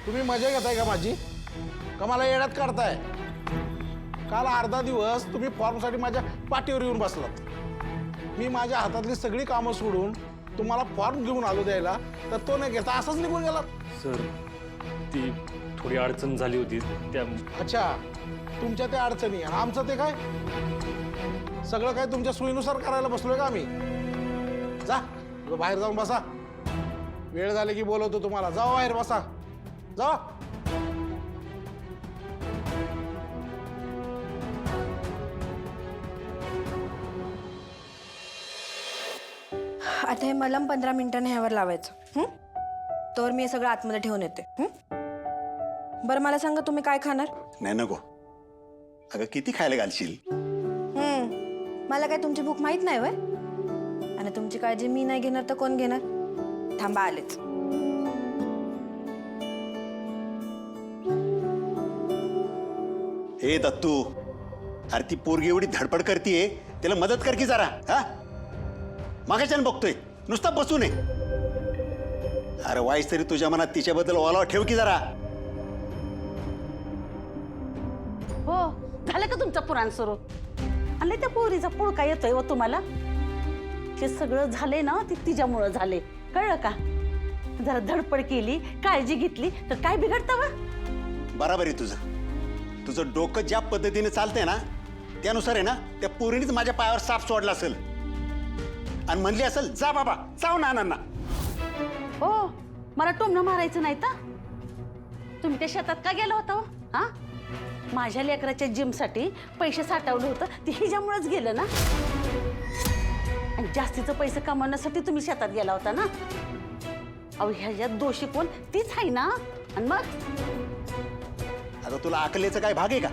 तुम्ही मजा घेताय का माझी? का मला येड्यात काढताय? काल अर्धा दिवस तुम्ही फॉर्मसाठी माझ्या पाठीवर येऊन बसलात. मी माझ्या हातातली सगळी कामं सोडून तुम्हाला फॉर्म घेऊन आलो द्यायला, तर तो नाही घेता असंच निघून गेलात. सर ती थोडी अडचण झाली होती त्या. अच्छा, तुमच्या त्या अडचणी आणि आमचं ते काय? सगळं काय तुमच्या सोयीनुसार करायला बसलोय का आम्ही? जा बाहेर जाऊन बसा. वेळ झाली की बोलवतो तुम्हाला. जावा बाहेर बसा. जावा. आता हे मलम 15 मिनिटांनी ह्यावर लावायचं. तर मी हे सगळं आतमध्ये ठेवून येते. बरं मला सांगा तुम्ही काय खाणार? नाही नको. अगं किती खायला घालशील? मला काय तुमची भूक माहित नाही वय? आणि तुमची काळजी मी नाही घेणार तर कोण घेणार? थांबा आलेच. हे दत्तू, अरे ती पोरगी एवढी धडपड करतीये, त्याला मदत कर की जरा. हा मागाच्यानं बघतोय नुसता बसू नये. अरे वाईस तरी तुझ्या मनात तिच्याबद्दल ओलावा ठेव की जरा. हो झालं का तुमचं पुराण सुरू? आणि त्या पोरीचा पुळका येतोय व तुम्हाला. हे सगळं झालंय ना ते तिच्यामुळं झाले, कळलं का? जरा धडपड केली, काळजी घेतली तर काय बिघडतं वा? बराबर आहे तुझं डोकं ज्या पद्धतीने चालतंय ना त्यानुसार आहे ना त्या पोरीनेच माझ्या पायावर साप सोडला असेल आणि म्हणली असेल जा बाबा जाऊ नानांना. हो मला टोमणं मारायचं नाही तर. तुम्ही त्या शेतात का गेला होता? हा माझ्या लेकराच्या जिमसाठी पैसे साठवलं होतं ते हिच्यामुळेच गेलं ना. आणि जास्तीचं पैसे कमावण्यासाठी तुम्ही शेतात गेला होता ना. अहो ह्याच्यात दोषी कोण? तीच आहे ना. आणि मग अगं तुला अकलेचं काय भाग आहे का?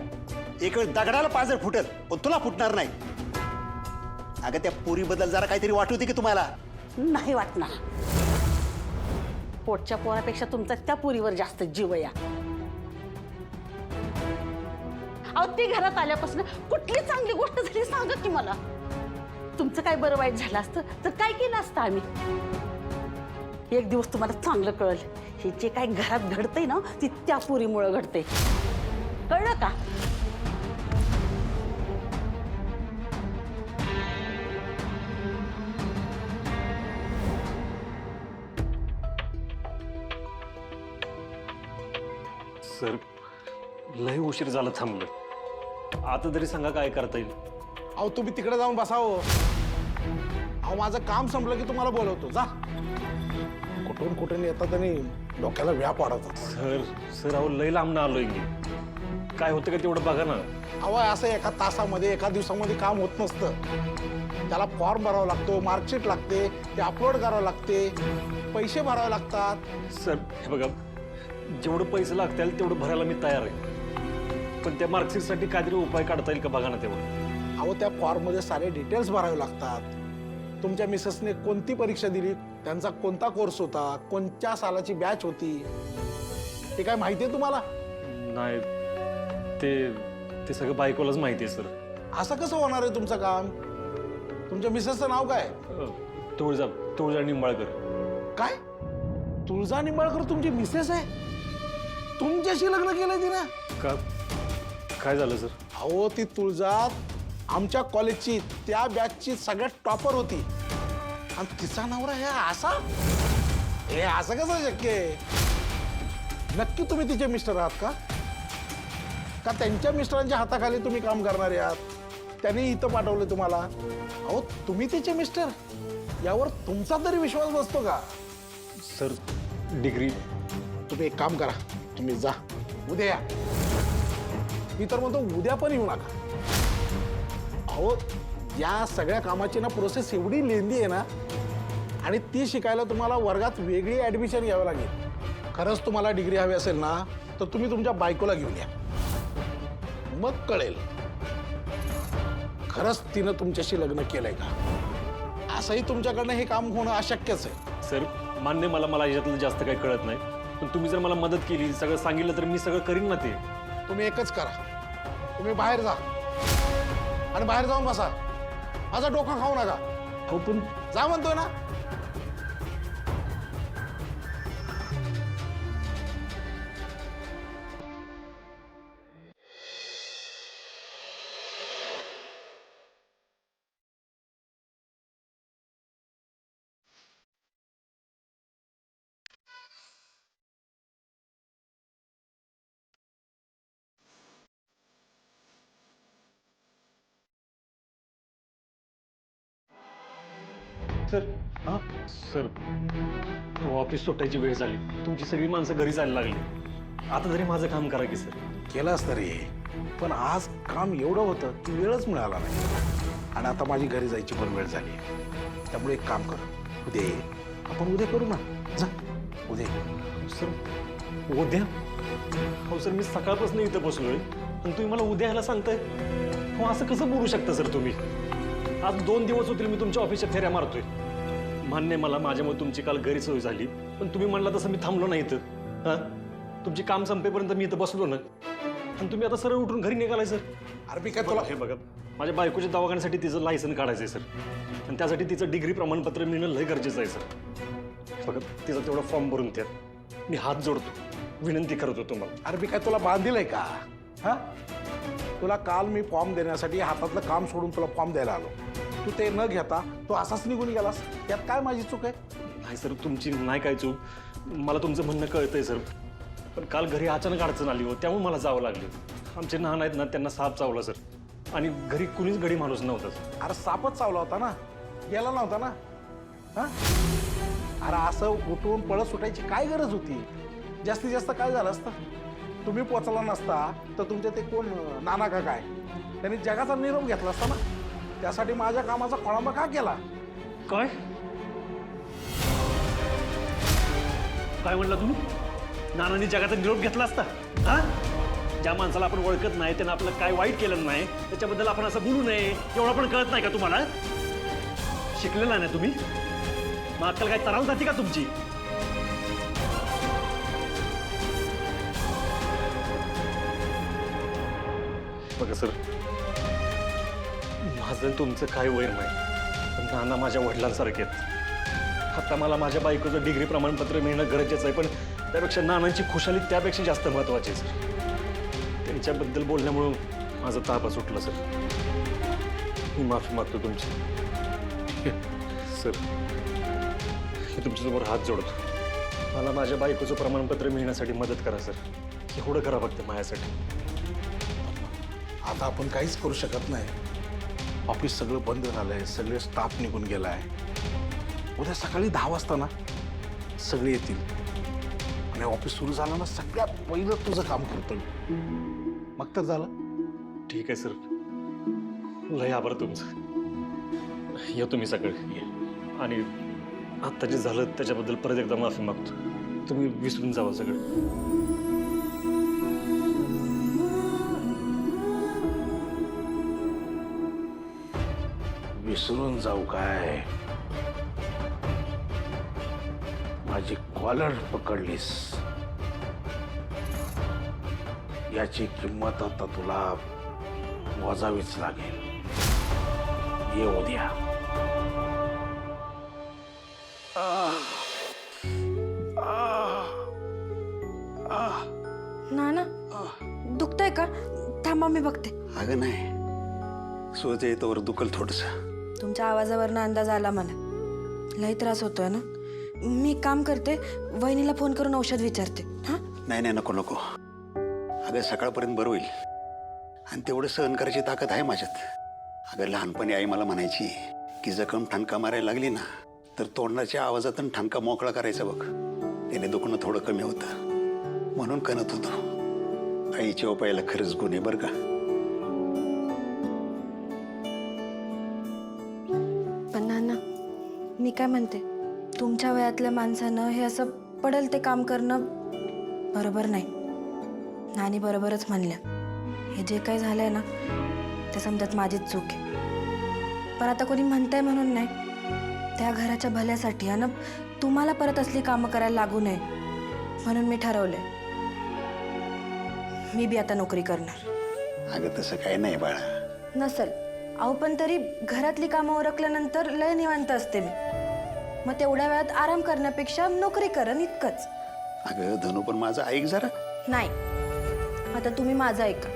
एक वेळ दगडाला पाजर फुटेल पण तुला फुटणार नाही. अगं त्या पोरीबद्दल जरा काहीतरी वाटू दे की तुम्हाला. नाही वाटणार. पोटच्या पोरापेक्षा तुमचा त्या पोरीवर जास्त जीव या. अहो ती घरात आल्यापासून कुठली चांगली गोष्ट झाली सांगा की मला. तुमचं काय बरं वाईट झालं असतं तर काय केलं असतं आम्ही? एक दिवस तुम्हाला चांगलं कळलं. हे जे काय घरात घडतंय ना ती त्या पोरीमुळं घडतंय, कळलं का? सर लय उशीर झाला थांबलं. आता तरी सांगा काय करता येईल? अहो तुम्ही तिकडे जाऊन बसावं. अहो माझं काम संपलं की तुम्हाला बोलवतो. जा. कुठून कुठून येतात आणि डोक्याला व्याप वाढवतात. सर अहो लय लांब आलोय मी. काय होतं का तेवढं बघा ना. अहो असं एका तासामध्ये एका दिवसामध्ये काम होत नसतं. त्याला फॉर्म भरावा लागतो, मार्कशीट लागते, ते अपलोड करावं लागते, पैसे भरावे लागतात. सर हे बघा जेवढं पैसे लागतील तेवढं भरायला मी तयार आहे. पण त्या मार्कशीटसाठी काहीतरी उपाय काढता येईल का बघा ना तेवढं. अहो त्या फॉर्ममध्ये सारे डिटेल्स भरावे लागतात. तुमच्या मिसेसने कोणती परीक्षा दिली, त्यांचा कोणता कोर्स होता, कोणत्या सालाची बॅच होती, ते काय माहिती आहे तुम्हाला? नाही ते सगळं बायकोलाच माहिती आहे सर. असं कसं होणार आहे तुमचं काम? तुमच्या मिसेसचं नाव काय? तुळजा निंबाळकर. काय? तुळजा निंबाळकर तुमची मिसेस आहे? तुमच्याशी लग्न केलंय तिनं? का काय झालं सर? अहो ती तुळजा आमच्या कॉलेजची त्या बॅचची सगळ्यात टॉपर होती आणि तिचा नवरा हे असा? हे असं कसं शक्य आहे? नक्की तुम्ही तिचे मिस्टर आहात का? का त्यांच्या मिस्टरांच्या हाताखाली तुम्ही काम करणारे आहात? त्यांनी इथं पाठवलं तुम्हाला. अहो तुम्ही तिचे मिस्टर, यावर तुमचा तरी विश्वास बसतो का? Sir degree. तुम्ही एक काम करा, तुम्ही जा उद्या या. मी तर म्हणतो उद्या पण येऊ नका. अहो या सगळ्या कामाची ना प्रोसेस एवढी लेंदी आहे ना, आणि ती शिकायला तुम्हाला वर्गात वेगळी ऍडमिशन घ्यावं लागेल. खरंच तुम्हाला डिग्री हवी असेल ना तर तुम्ही तुमच्या बायकोला घेऊन या, मग कळेल खरंच तिनं तुमच्याशी लग्न केलंय का. असंही तुमच्याकडनं हे काम होणं अशक्यच आहे. सर मान्य मला याच्यातलं जास्त काही कळत नाही. पण तुम्ही जर मला मदत केली, सगळं सांगितलं तर मी सगळं करीन ना ते. तुम्ही एकच करा, तुम्ही बाहेर जा आणि बाहेर जाऊन बसा. माझं डोकं खाऊ नका. हो पण जा म्हणतोय ना. सर हा? सर ऑफिस सुटायची वेळ झाली, तुमची सगळी माणसं घरी जायला लागली. आता तरी माझं काम करा की सर. केलंच तरी, पण आज काम एवढं होतं की वेळच मिळाला नाही. आणि आता माझी घरी जायची पण वेळ झाली. त्यामुळे एक काम कर, उद्या ये. आपण उद्या करू ना. जा उद्या ये. सर उद्या? हो सर, मी सकाळपासून इथं बसलोय आणि तुम्ही मला उद्या यायला सांगताय. हो असं कसं बोलू शकता सर तुम्ही? आज 2 दिवस होतील मी तुमच्या ऑफिसच्या फेऱ्या मारतोय. मान्य मला माझ्यामुळे तुमची काल गैरसोय झाली, पण तुम्ही म्हणला तसं मी थांबलो नाही इथं. हा, तुमची काम संपेपर्यंत मी इथं बसलो ना, आणि तुम्ही आता सरळ उठून घरी निघालाय सर. अरे मी काय तुला हे बघा, माझ्या बायकोच्या दवाखान्यासाठी तिचं लायसन काढायचंय सर, आणि त्यासाठी तिचं डिग्री प्रमाणपत्र मिळणं लय गरजेचं आहे सर. बघा, तिचा तेवढा फॉर्म भरून द्या. मी हात जोडतो, विनंती करतो तुम्हाला. अरे मी काय तुला बांधीलंय का? हा, तुला काल मी फॉर्म देण्यासाठी हातातलं काम सोडून तुला फॉर्म द्यायला आलो. तू ते न घेता तू असाच निघून गेलास. यात काय माझी चूक आहे? नाही सर, तुमची नाही काय चूक. मला तुमचं म्हणणं कळतंय सर, पण काल घरी अचानक अडचण आली हो, त्यामुळे मला जावं लागलं. आमचे नाना आहेत ना, त्यांना साप चावला सर, आणि घरी कुणीच गडी माणूस नव्हता. अरे सापच चावला होता ना, गेला नव्हता ना. हा, अरे असं उठून पळत सुटायची काय गरज होती? जास्तीत जास्त काय झालं असतं, तुम्ही पोचला नसता तर तुमचे ते कोण नाना का काय, त्यांनी जगाचा निरोप घेतला असता ना. त्यासाठी माझ्या कामाचा खोळंबा का केला? काय काय म्हणला तुम्ही? नानांनी जगाचा निरोप घेतला असता? हा, ज्या माणसाला आपण ओळखत नाही, त्यानं आपलं काय वाईट केलं नाही, त्याच्याबद्दल आपण असं बोलू नये एवढं पण कळत नाही का तुम्हाला? शिकलेला नाही तुम्ही? मग अक्कल काय तराल जाते का तुमची? बघा सर, माझं तुमचं काय वैर नाही, पण नाना माझ्या वडिलांसारखे आहेत. आता मला माझ्या बायकोचं डिग्री प्रमाणपत्र मिळणं गरजेचं आहे, पण त्यापेक्षा नानांची खुशाली त्यापेक्षा जास्त महत्वाची आहे सर. त्यांच्याबद्दल बोलण्यामुळं माझं ताबा सुटला सर. मी माफी मागतो तुमची सर. मी तुमच्यासमोर हात जोडतो. मला माझ्या बायकोचं प्रमाणपत्र मिळण्यासाठी मदत करा सर. एवढं करा फक्त माझ्यासाठी. आता आपण काहीच करू शकत नाही. ऑफिस सगळं बंद झालंय, सगळे स्टाफ निघून गेलाय. उद्या सकाळी 10 वाजता ना सगळे येतील, आणि ऑफिस सुरू झालं ना सगळ्यात पहिलं तुझं काम करतो. मग तर झालं. ठीक आहे सर, लय आभार तुमचं. या तुम्ही सगळे, आणि आत्ता जे झालं त्याच्याबद्दल परत एकदा माफी मागतो. तुम्ही विसरून जावा सगळं. विसरून जाऊ काय? माझी कॉलर पकडलीस, याची किंमत आता तुला मोजावीच लागेल. ये उद्या. नाना, दुखतंय का? थांबा, मी बघते. अगं नाही, सोज येतोवर दुखल थोडस. तुमच्या आवाजावरनं अंदाज आला मला. लई त्रास होतोय ना. मी एक काम करते, वहिनीला फोन करून औषध विचारते. हा, नाही नाही, नको नको. अगं सकाळपर्यंत बरं होईल, आणि तेवढं सहन करायची ताकद आहे माझ्यात. अगं लहानपणी आई मला म्हणायची की जखम ठणका मारायला लागली ना, तर तोंडाच्या आवाजातून ठणका मोकळा करायचा बघ, त्याने दुखणं थोडं कमी होतं. म्हणून कणत होतो. आईच्या उपायाला खरंच गुण आहे बरं का. पण नाना, मी काय म्हणते, तुमच्या वयातल्या माणसानं हे असं पडेल ते काम करणं बरोबर नाही. नानी बरोबरच म्हणल्या. हे जे काही झालंय ना, ते समजत माझीच चूक आहे. पण आता कोणी म्हणतंय म्हणून नाही, त्या घराच्या भल्यासाठी आणि तुम्हाला परत असली कामं करायला लागू नये म्हणून मी ठरवलंय, मी बी आता नोकरी करणार. अगं तसं काही नाही बाळा. नसल अहो, पण तरी घरातली कामं उरकल्यानंतर लय निवांत असते मी. मग तेवढ्या वेळात आराम करण्यापेक्षा नोकरी करण इतकंच. अगं धनू, पण माझं ऐक जरा. नाही, आता तुम्ही माझं ऐका.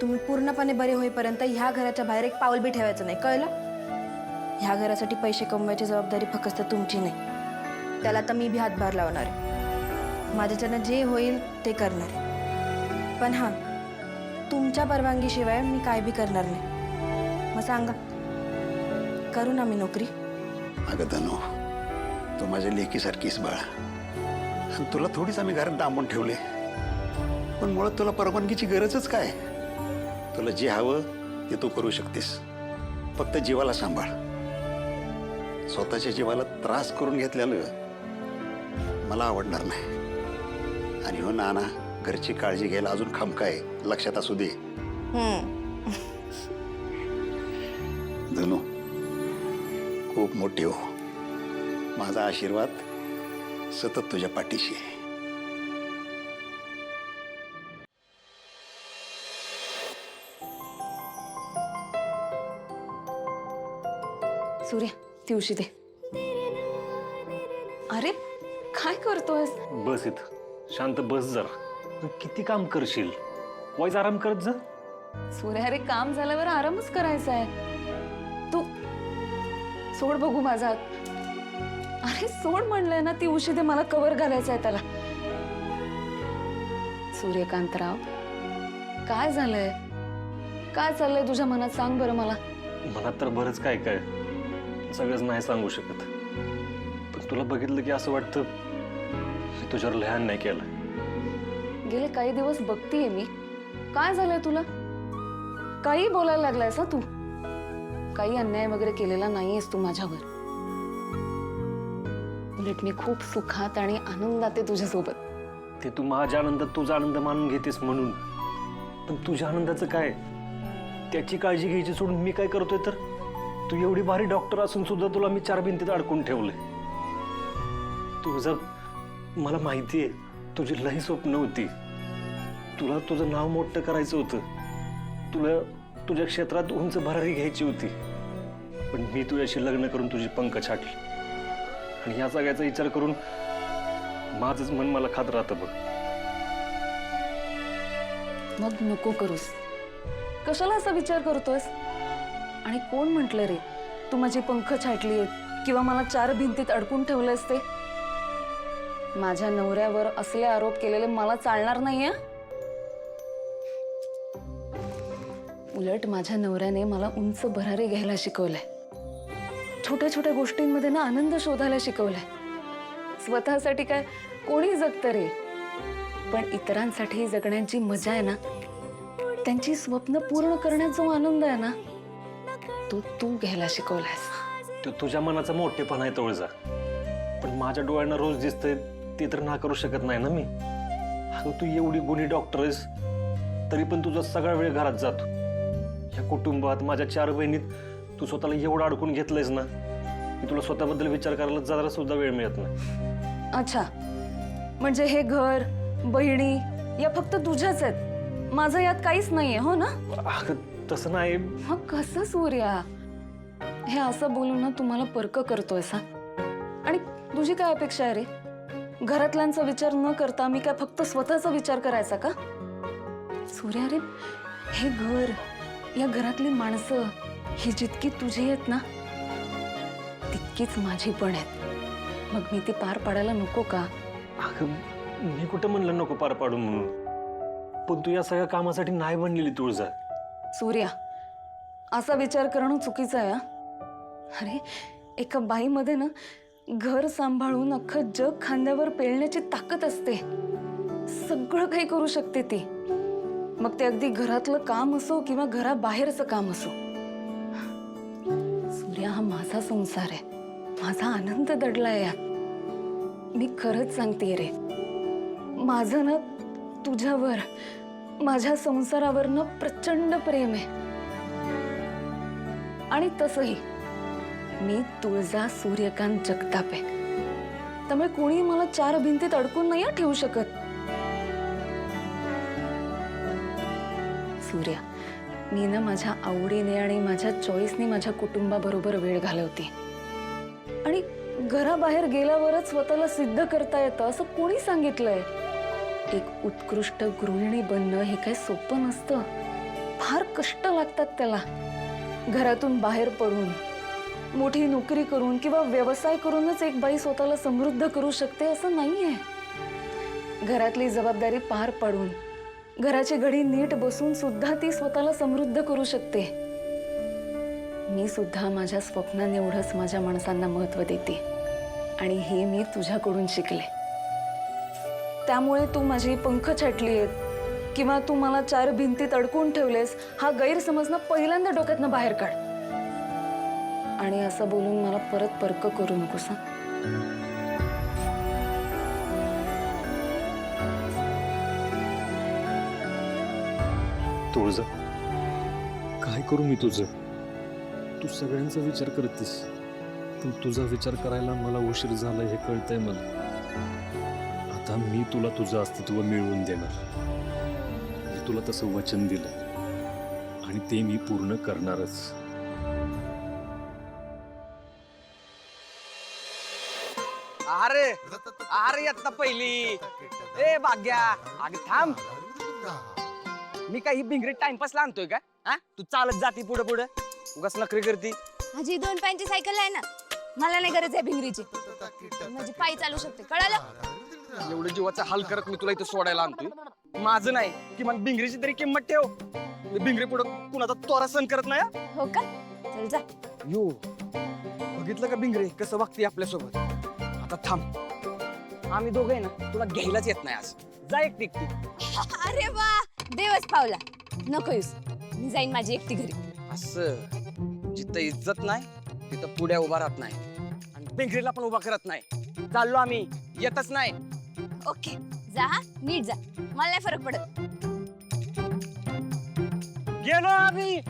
तुम्ही पूर्णपणे बरे होईपर्यंत ह्या घराच्या बाहेर एक पाऊल बी ठेवायचं नाही, कळलं? ह्या घरासाठी पैसे कमवायची जबाबदारी फक्त तुमची नाही, त्याला तर मी बी हातभार लावणार आहे. माझ्याच्यानं जे होईल ते करणार आहे. पण हां, तुमच्या परवानगीशिवाय मी काय बी करणार नाही. मग सांगा, करू ना मी नोकरी? अगं धनु, तू माझ्या लेकीसारखीच बाळा. आणि तुला थोडीच आम्ही घरात डांबून ठेवले, पण मुळात तुला परवानगीची गरजच काय. तुला जे हवं ते तू करू शकतेस, फक्त जीवाला सांभाळ. स्वतःच्या जीवाला त्रास करून घेतलेलं मला आवडणार नाही. आणि हो नाना, घरची काळजी घ्यायला अजून खमका आहे, लक्षात असू दे. धनु, खूप मोठी हो. माझा आशीर्वाद सतत तुझ्या पाठीशी आहे. सूर्या ती उशी दे. अरे काय करतोयस? बस इथं शांत बस जरा. किती काम करशील? वाईज आराम करत जा. सूर्या अरे काम झाल्यावर आरामच करायचा आहे. तू सोड बघू माझा हात. अरे सोड म्हणलंय ना, ती उशी दे, मला कवर घालायचा आहे त्याला. सूर्यकांतराव काय झालंय? काय चाललंय तुझ्या मनात, सांग बरं मला. मनात तर बरंच काय काय, सगळंच नाही सांगू शकत. पण तुला बघितलं की असं वाटतं मी तुझ्यावर लहान नाही केलं. गेले काही दिवस बघतीये मी. काय झालंय तुला? काही बोलायला लागलायस तू? काही अन्याय वगैरे केलेला नाहीयेस तू माझ्यावर. उलट मी खूप सुखात आणि आनंदात आहे तुझ्यासोबत. ते तू माझ्या आनंदात तुझा आनंद मानून घेतेस म्हणून. पण तुझ्या आनंदाचं काय? त्याची काळजी घ्यायची सोडून मी काय करतोय तर? तू एवढी भारी डॉक्टर असून सुद्धा तुला मी 4 भिंतीत अडकून ठेवलंय. तुझं मला माहिती आहे, तुझी लई स्वप्न होती. तुला तुझं नाव मोठं करायचं होतं. तुला तुझ्या क्षेत्रात उंच भरारी घ्यायची होती. पण मी तुझ्याशी लग्न करून तुझी पंख छाटली. आणि या सगळ्याचा विचार करून माझंच मन मला खात राहतं बघ. मग नको करूस. कशाला असा विचार करतोयस? आणि कोण म्हटलं रे तू माझी पंख छाटली किंवा मला 4 भिंतीत अडकून ठेवलंयस ते? माझ्या नवऱ्यावर असले आरोप केलेले मला चालणार नाहीये. उलट माझ्या नवऱ्याने मला उंच भरारी घ्यायला शिकवलंय. छोट्या छोट्या गोष्टींमध्ये ना आनंद शोधायला शिकवलंय. स्वतःसाठी काय कोणी जगतं रे, पण इतरांसाठी जगण्याची मजा आहे ना, त्यांची स्वप्न पूर्ण करण्यात जो आनंद आहे ना, तो तू घ्यायला शिकवलायस. तो तुझ्या मनाचा मोठेपणा आहे तोळजा. पण माझ्या डोळ्यांना रोज दिसतंय ते तर ना करू शकत नाही ना मी. अगं तू एवढी गुणी डॉक्टर आहेस, तरी पण तुझा सगळा वेळ घरात जातो. या कुटुंबात माझ्या 4 बहिणीत तू स्वतःला एवढं अडकून घेतलंयस ना की तुला स्वतःबद्दल विचार करायला जरा सुद्धा वेळ मिळत नाही. अच्छा, म्हणजे हे घर बहिणी या फक्त तुझ्याच आहेत, माझं यात काहीच नाहीये, हो ना? अगं तसं नाही. मग कसं सूर्या? हे असं बोलून ना तुम्हाला पर्क करतोय सा. आणि तुझी काय अपेक्षा आहे रे? घरातल्यांचा विचार न करता मी काय फक्त स्वतःचा विचार करायचा का? सूर्या रे, हे घर, या घरातली माणसं ही जितकी तुझी आहेत ना, तितकीच माझी पण आहेत. मग मी ती पार पाडायला नको का? अगं मी कुठं म्हणलं नको पार पाडू म्हणून, पण तू या सगळ्या कामासाठी नाही बनलेली तुळजा. सूर्या, असा विचार करणं चुकीचं आहे. अरे एका बाईमध्ये ना घर सांभाळून अख्खं जग खांद्यावर पेलण्याची ताकद असते. सगळं काही करू शकते ती. मग ते अगदी घरातलं काम असो किंवा घराबाहेरचं काम असो. सूर्या, हा माझा संसार आहे, माझा आनंद दडलाय यात. मी खरंच सांगतेय रे, माझं ना तुझ्यावर, माझ्या संसारावर ना प्रचंड प्रेम आहे. आणि तसंही मी तुळजा सूर्यकांत जगताप आहे. त्यामुळे कोणी मला 4 भिंतीत अडकून नाही ठेवू शकत. सूर्या, मी ना माझ्या आवडीने आणि माझ्या चॉईसने माझ्या कुटुंबाबरोबर वेळ घालवते. आणि घराबाहेर गेल्यावरच स्वतःला सिद्ध करता येतं असं कोणी सांगितलंय? एक उत्कृष्ट गृहिणी बनणं हे काही सोपं नसतं. फार कष्ट लागतात त्याला. घरातून बाहेर पडून, मोठी नोकरी करून किंवा व्यवसाय करूनच एक बाई स्वतःला समृद्ध करू शकते असं नाहीये. घरातली जबाबदारी पार पाडून, घराची घडी नीट बसून सुद्धा ती स्वतःला समृद्ध करू शकते. मी सुद्धा माझ्या स्वप्नांनी एवढंच माझ्या माणसांना महत्त्व देते आणि हे मी तुझ्याकडून शिकले. त्यामुळे तू माझी पंख छाटली आहेत किंवा तू मला 4 भिंतीत अडकून ठेवलेस हा गैरसमज ना पहिल्यांदा डोक्यातनं बाहेर काढ. आणि असं बोलून मला परत पर्क करू नकोस. तुळजा, काय करू मी तुझं? तू सगळ्यांचा विचार करतेस, पण तुझा विचार करायला मला उशीर झाला हे कळतंय मला. आता मी तुला तुझं अस्तित्व मिळवून देणार. मी तुला तसं वचन दिलं आणि ते मी पूर्ण करणारच. अरे अरे येत पहिली ए भाग्या अगं थांब. मी काही भिंगरीत टाइमपास आणतोय का? हा तू चालत जाती पुढे पुढे उगाच नखरी करती. माझी 2 पायांची सायकल आहे ना, मला नाही गरज आहे भिंगरीची. माझी पायी चालू शकते, कळालं? एवढं जीवाचा हाल करत मी तुला इथं सोडायला आणतोय. माझं नाही किमान भिंगरीची तरी किंमत ठेव. मी भिंगरी पुढे कुणाचा तोरा सहन करत नाही हा? हो का? चल जा. यो बघितलं का भिंगरी कसं वागते आपल्यासोबत. आता थांब, आम्ही दोघे ना तुला घ्यायलाच येत नाही आज. जा एकटी एकटी. अरे वा, देवच पावला. नको येऊस, मी जाईन माझी एकटी घरी. असं जिथं इज्जत नाही तिथं पुढे उभा राहत नाही आणि भिंगरीला पण उभा करत नाही. चाललो आम्ही, येतच नाही. ओके, जा हा, नीट जा. मला नाही फरक पडत. गेलो आम्ही.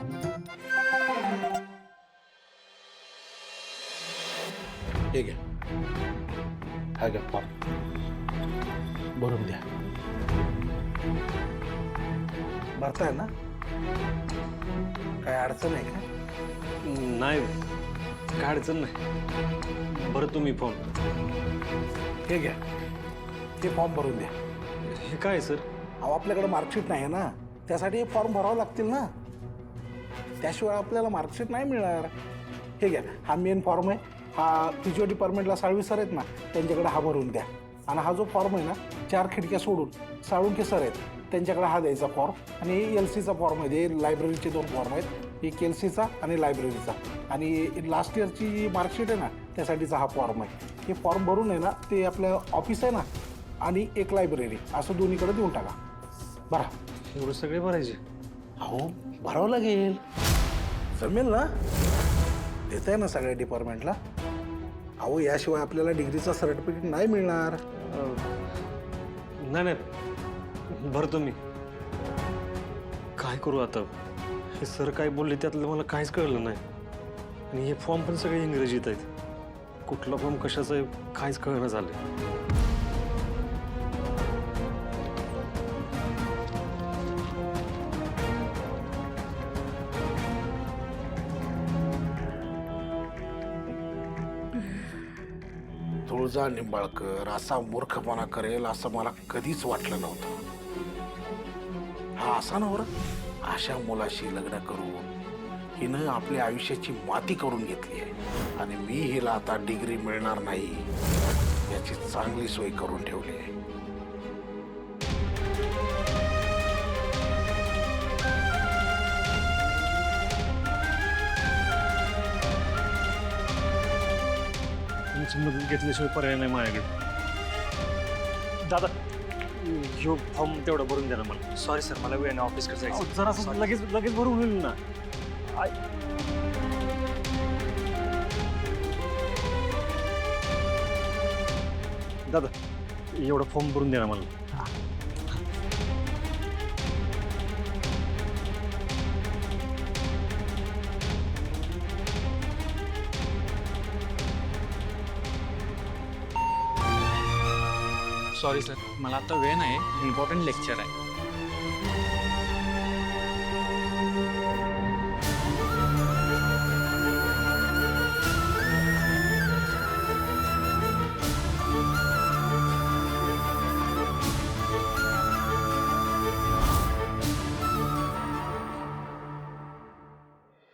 ठीक आहे, हा घ्या फॉर्म भरून द्या. भरताय ना? काय अडचण आहे का? नाही, काय अडचण नाही. बरं तुम्ही फॉर्म हे घ्या, ते फॉर्म भरून द्या. हे काय सर? अहो आपल्याकडे मार्कशीट नाही आहे ना, त्यासाठी हे फॉर्म भरावं लागतील ना, त्याशिवाय आपल्याला मार्कशीट नाही मिळणार. हे घ्या, हा मेन फॉर्म आहे. हा फिजिओ डिपार्टमेंटला साळवी सर आहेत ना, त्यांच्याकडे हा भरून द्या. आणि हा जो फॉर्म आहे ना, 4 खिडक्या सोडून साळुंके सर आहेत त्यांच्याकडे हा द्यायचा फॉर्म. आणि LCचा फॉर्म आहे, लायब्ररीचे 2 फॉर्म आहेत, एक LCचा आणि लायब्ररीचा. आणि लास्ट इयरची मार्कशीट आहे ना, त्यासाठीचा हा फॉर्म आहे. हे फॉर्म भरून आहे ना, ते आपलं ऑफिस आहे ना आणि एक लायब्ररी असं दोन्हीकडे देऊन टाका. बरं, एवढं सगळे भरायचे? अहो भरावं लागेल, जमेल ना? देत आहे ना सगळ्या डिपार्टमेंटला. अहो याशिवाय आपल्याला डिग्रीचा सर्टिफिकेट नाही मिळणार. नाही नाही, भरतो मी. काय करू आता? हे सर काय बोलले त्यातलं मला काहीच कळलं नाही. आणि हे फॉर्म पण सगळे इंग्रजीत आहेत. कुठला फॉर्म कशाचा आहे काहीच कळणं झालं. तुळजा निंबाळकर असा मूर्खपणा करेल असं मला कधीच वाटलं नव्हतं. हा असा नवरा अशा मुलाशी लग्न करून हिनं आपल्या आयुष्याची माती करून घेतली आहे. आणि मी हिला आता डिग्री मिळणार नाही याची चांगली सोय करून ठेवली आहे. तुमची मदत घेतल्याशिवाय पर्याय नाही माझ्याकडे. दादा, ह्यो फॉर्म तेवढा भरून द्या ना मला. सॉरी सर, मला वेळ नाही, ऑफिसकडे जायचं. जरा लगेच लगेच भरून होईल ना. दादा, एवढा फॉर्म भरून द्या ना मला. सॉरी सर, मला आता वेळ नाही, इम्पॉर्टंट लेक्चर आहे.